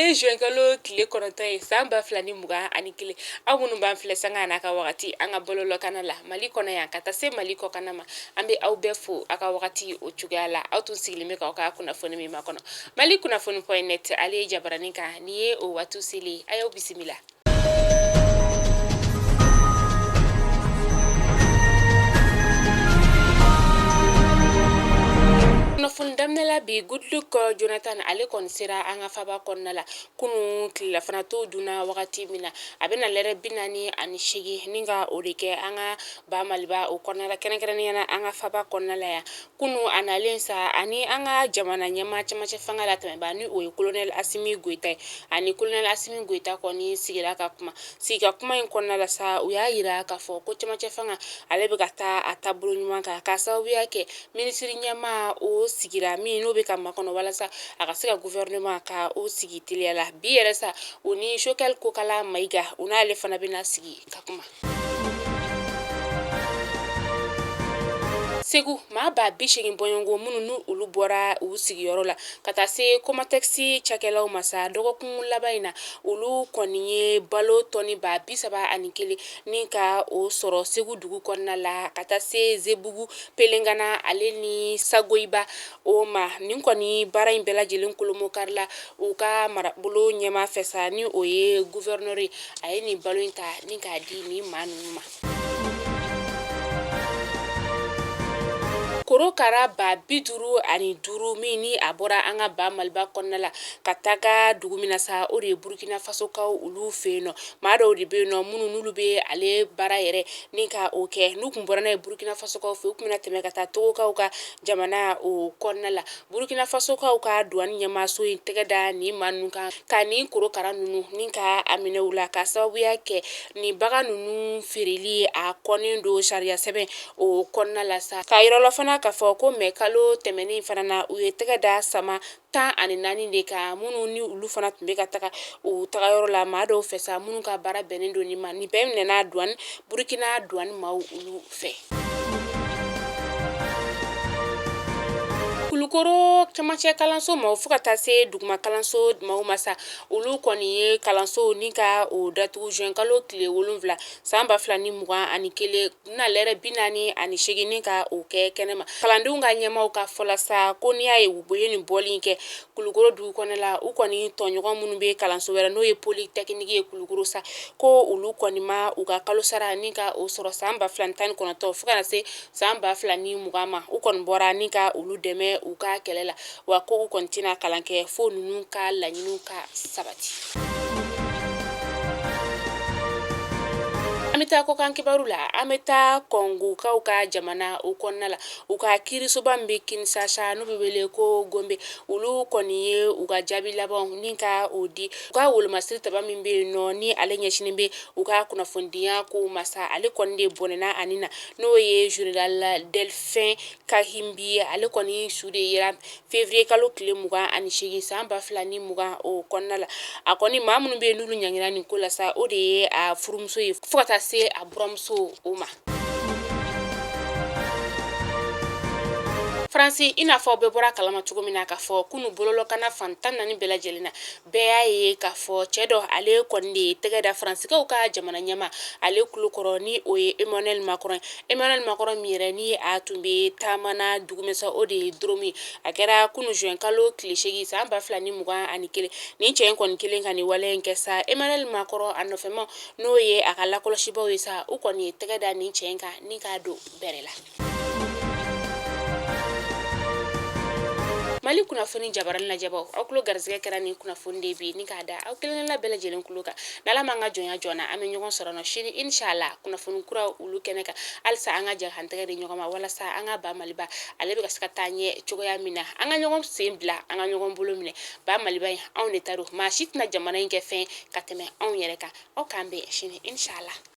ye juin tile kɔnɔntɔn ye san 2021 aw minnu b'an filɛ sanga n'a ka wagati an ka bɔlɔlɔkana la Mali kɔnɔ yan ka taa se Mali kɔkana ma an bɛ aw bɛɛ fo a ka wagati o cogoya la aw tun sigilen bɛ k'aw ka kunnafoni min makɔnɔ Mali kunnafoni.net ale ye jabaranin kan ni ye o waati seli a y'aw bisimila. Kunnafoni daminɛla bi Goodluck Jonathan ale kɔni sera an ka faba kɔnɔna la kunu tilelafana to dunna wagati min na a bɛna lɛrɛ 48 ni ka o de kɛ an ka ba Maliba o kɔnɔna la kɛrɛnkɛrɛnnenya an ka faba kɔnɔna la yan kunu a nalen sa ani an ka jamana ɲɛmaa cɛmancɛ fanga la tɛmɛba ni o ye Colonel Asimi Goita ye ani Colonel Asimi Goita kɔni sigira ka kuma in kɔnɔna la sa u y'a yira k'a fɔ ko cɛmancɛ fanga ale bɛ ka taa a taabolo ɲuman kan k'a sababuya kɛ minisiri ɲɛmaa o sigira min n'o bɛ ka makɔnɔ walasa a ka se ka gouvernement ka o sigi teliya la bi yɛrɛ sa o ni Choguel Kokala Mayiga o n'ale fana bɛna sigi ka kuma. Segu maa ba 80 bɔɲɔgɔnko minnu ni olu bɔra u sigiyɔrɔ la ka taa se Comatex cakɛlaw ma sa dɔgɔkun laban in na olu kɔni ye balo tɔni ba 31 ni ka o sɔrɔ Segu dugu kɔnɔna la ka taa se Zebugu Pelengana ale ni Sagoyiba o ma nin kɔni baara in bɛɛ lajɛlen kolomo karila u ka marabolo ɲɛmaa fɛ sa ni o ye gouverneur ye a ye nin balo in ta ni k'a di ni maa ninnu ma. Korokara ba 55 min ni a bɔra an ka ba Maliba kɔnɔna la ka taga dugu min na sa o de ye Burkina Faso kaw olu fɛ yen nɔ maa dɔw de bɛ yen nɔ minnu n'olu bɛ ale baara yɛrɛ ni ka o kɛ n'u kun bɔra n'a ye Burkina Faso kaw fɛ u kun bɛna tɛmɛ ka taa Togokaw ka jamana o kɔnɔna la Burkina Faso kaw ka douane ɲɛmaaso in tɛgɛ da ni maa ninnu kan ka ni korokara ninnu ni ka a minɛ u la ka sababuya kɛ ni bagan ninnu feereli a kɔnnen don sariya sɛbɛn o kɔnɔna la sa ka yirɛ la fana k'a fɔ ko mɛ kalo tɛmɛnen fana na u ye tɛgɛ da sama 14 de kan minnu ni olu fana tun bɛ ka taga o tagayɔrɔ la maa dɔw fɛ sa minnu ka baara bɛnnen don nin ma nin bɛɛ minɛna douane Burkina douane maaw olu fɛ. Kulukoro cɛmancɛ kalanso ma fo ka taa se duguma kalanso maaw ma sa olu kɔni ye kalanso ni ka o datugu juin kalo tile 7 san 2021 na lɛrɛ 48 ni ka o kɛ kɛnɛma kalandenw ka ɲɛmaaw ka fɔla sa ko n'i y'a ye u ye nin bɔli in kɛ Kulukoro dugu kɔnɔ la u kɔni tɔɲɔgɔn minnu bɛ kalanso wɛrɛ n'o ye polytechnique ye Kulukoro sa ko olu kɔni ma u ka kalo sara ni ka o sɔrɔ san 2019 fo ka na se san 2020 ma u kɔni bɔra ni ka olu dɛmɛ u ka kɛlɛ la wa ko u kɔni tɛna kalan kɛ fo ninnu ka laɲiniw ka sabati. An bɛ taa kɔkan kibaru la an bɛ taa Kongokaw ka jamana o kɔnɔna la u ka kiirisoba min bɛ Kinshasa n'u bɛ wele ko Gombe olu kɔni ye u ka jaabi labanw ni ka o di u ka wolomasiri taba min bɛ yen nɔ ni ale ɲɛsinen bɛ u ka kunnafonidiya ko masa ale kɔni de bɔnɛna ani na n'o ye Général Delphin Kahimbi ale kɔni su de yera février kalo tile 28 san 2020 o kɔnɔna la a kɔni maa minnu bɛ yen n'olu ɲangina nin ko la sa o de ye a furumuso ye fo ka taa se a buramuso o ma. Faransi i n'a fɔ bɛɛ bɔra kalama cogo min na k'a fɔ kunu bɔlɔlɔkana fan 14 bɛɛ lajɛlen na bɛɛ y'a ye k'a fɔ cɛ dɔ ale kɔni de ye tɛgɛ da Faransikɛw ka jamana ɲɛma ale kulukɔrɔ ni o ye Emmanuel Macron min yɛrɛ ni a tun bɛ taamana dugumɛsa o de ye Drôme a kɛra kunu juin kalo tile 8 san 2021 nin cɛ in kɔni kelen ka nin wale in kɛ sa Emmanuel Macron a nɔfɛmaw n'o ye a ka lakɔlɔsibaw ye sa u kɔni ye tɛgɛ da nin cɛ in kan ni k'a don bɛrɛ la. Mali kunnafoni jabaranin lajɛbaw aw tulo garisɛgɛ kɛra nin kunnafoni de bi ni k'a da aw kelenkelenna bɛɛ lajɛlen tulo kan n'Ala m'an ka jɔnya joona an bɛ ɲɔgɔn sɔrɔ nɔ sini inshallah kunnafoni kura olu kɛnɛ kan halisa an ka jɛ k'an tɛgɛ di ɲɔgɔn ma walasa an ka ba Maliba ale bɛ ka se ka taa ɲɛ cogoya min na an ka ɲɔgɔn sen bila an ka ɲɔgɔn bolo minɛ ba Maliba in anw de ta don maa si tɛna jamana in kɛ fɛn ka tɛmɛ anw yɛrɛ kan aw k'an bɛn sini inshallah.